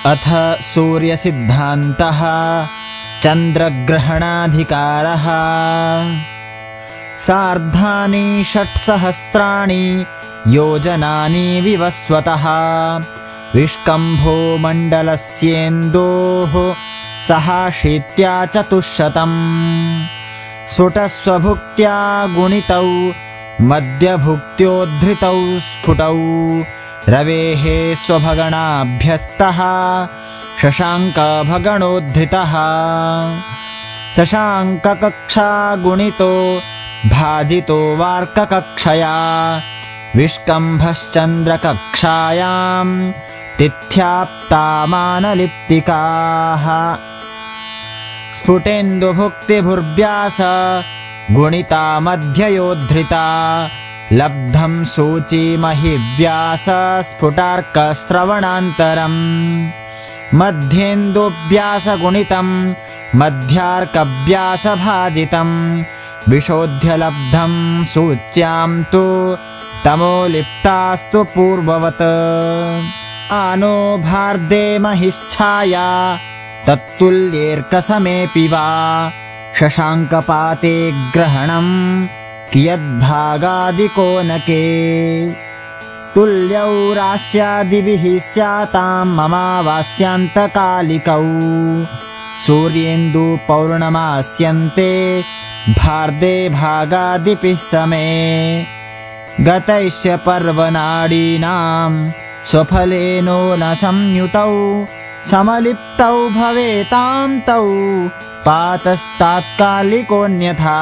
अथ सूर्यसिद्धान्तः चन्द्रग्रहणाधिकारः। सार्धानि 600 योजनानि विवस्वतः विष्कम्भो मण्डलस्येन्दोः 600 स्फुटस्वभुक्त्या गुणितौ मध्यभुक्त्योद्धृतौ स्फुटौ रवेः स्वभगणाभ्यस्तः शशाङ्कभगणोद्धृतः शशाङ्ककक्षा गुणितो भाजितो वार्ककक्षया विष्कम्भश्चन्द्रकक्षायां तिथ्याप्तामानलिप्तिकाः स्फुटेन्दुभुक्तिभुर्व्यास गुणिता मध्ययोद्धृता लब्धं सूचीमहिव्यास स्फुटार्कश्रवणान्तरम् मध्येन्दुव्यासगुणितं मध्यार्कव्यासभाजितं विशोध्य लब्धं सूच्यां तु तमोलिप्तास्तु पूर्ववत् आनो भार्दे महिश्छाया तत्तुल्येऽर्कसमेऽपि वा शशाङ्कपाते ग्रहणं कियद्भागादिकोनके तुल्यौ राश्यादिभिः स्यातां ममावास्यान्तकालिकौ सूर्येन्दु पौर्णमास्यन्ते भार्दे भागादिभिः समे गतैश्च पर्वनाडीनां स्वफलेनो न संयुतौ समलिप्तौ भवेतां तौ पातस्तात्कालिकोऽन्यथा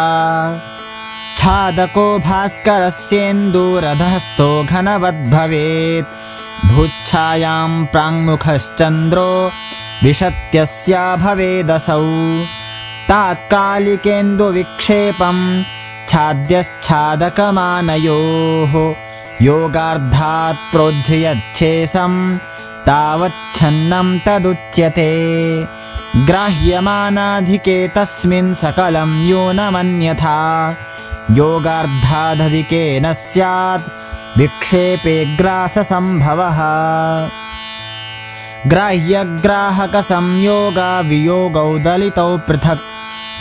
छादको भास्करस्येन्दुरधस्थो घनवद्भवेत् भूच्छायां प्राङ्मुखश्चन्द्रो विशत्यस्या भवेदसौ तात्कालिकेन्दुविक्षेपं छाद्यश्छादकमानयोः योगार्धात् प्रोज्झयच्छेषं तावच्छन्नं तदुच्यते ग्राह्यमानाधिके तस्मिन् सकलं न्यूनमन्यथा योगार्धादधिकेन स्यात् विक्षेपे ग्राससम्भवः ग्राह्यग्राहकसंयोगावियोगौ दलितौ पृथक्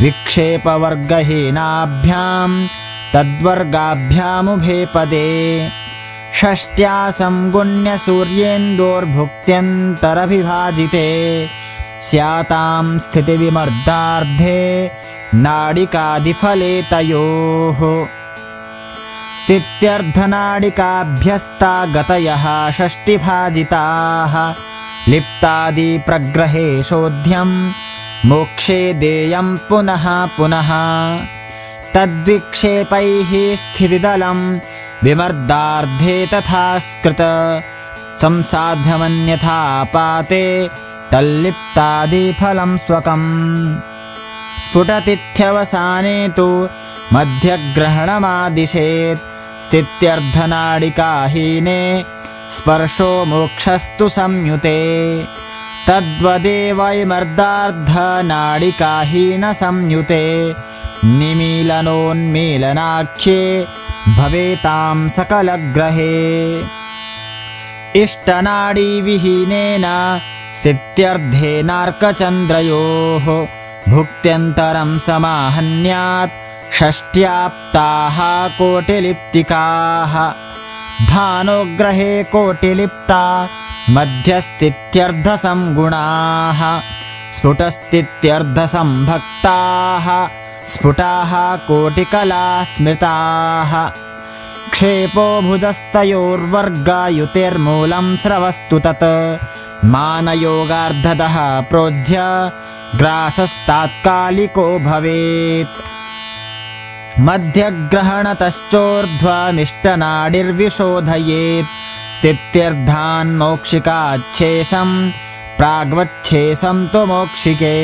विक्षेपवर्गहीनाभ्यां तद्वर्गाभ्यामुभे पदे षष्ट्या संगुण्य सूर्येन्दोर्भुक्त्यन्तरभिभाजिते स्यातां स्थितिविमर्दार्धे नाडिकादिफले तयोः स्थित्यर्धनाडिकाभ्यस्ता गतयः षष्टिभाजिताः लिप्तादिप्रग्रहे शोध्यं मोक्षे देयं पुनः पुनः तद्विक्षेपैः स्थितिदलं विमर्दार्धे तथा स्कृत संसाध्यमन्यथा पाते तल्लिप्तादिफलं स्वकम् स्फुटतिथ्यवसाने तु मध्यग्रहणमादिशेत् स्थित्यर्धनाडिकाहीने स्पर्शो मोक्षस्तु संयुते तद्वदेवैमर्दार्धनाडिकाहीनसंयुते निमीलनोन्मीलनाख्ये भवेतां सकलग्रहे इष्टनाडीविहीनेन स्थित्यर्धेनार्कचन्द्रयोः भुक्त्यन्तरं समाहन्यात् षष्ट्याप्ताः कोटिलिप्तिकाः भानुग्रहे कोटिलिप्ता मध्यस्थित्यर्धसंगुणाः स्फुटस्थित्यर्धसंभक्ताः स्फुटाः कोटिकला स्मृताः क्षेपो भुजस्तयोर्वर्गायुतेर्मूलं स्रवस्तु तत् मानयोगार्धतः प्रोज्झ्य ग्रासस्तात्कालिको भवेत् मध्यग्रहणतश्चोर्ध्वमिष्टनाडिर्विशोधयेत् स्थित्यर्धान् मौक्षिकाच्छेषं प्राग्वच्छेषं तु मौक्षिके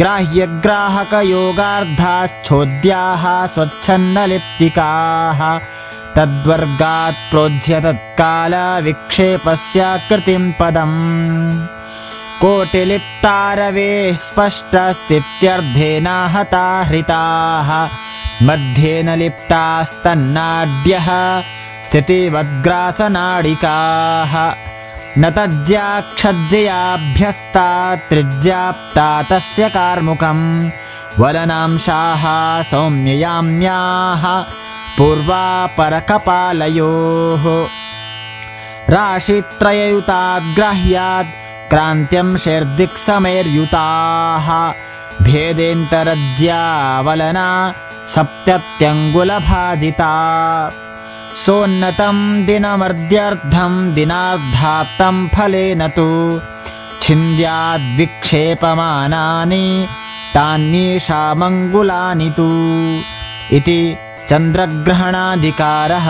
ग्राह्यग्राहकयोगार्धाश्चोद्याः स्वच्छन्नलिप्तिकाः तद्वर्गात् प्रोज्झ्य तत्कालविक्षेपस्य कृतिं पदम् कोटिलिप्तारवेः स्पष्टस्थित्यर्धेनाहता हृताः मध्येन लिप्तास्तन्नाड्यः स्थितिवद्ग्रासनाडिकाः न तज्ज्याक्षज्जयाभ्यस्ता त्रिज्याप्ता तस्य कार्मुकम् वलनांशाः सौम्ययाम्याः पूर्वापरकपालयोः राशित्रययुताद्ग्राह्यात् क्रान्त्यं शेर्दिक्समैर्युताः भेदेन्तरज्यावलना सप्तत्यङ्गुलभाजिता सोन्नतं दिनमर्ध्यर्थं दिनार्धात्तं फलेन तु छिन्द्याद्विक्षेपमानानि तान्येषामङ्गुलानि तु इति चन्द्रग्रहणाधिकारः।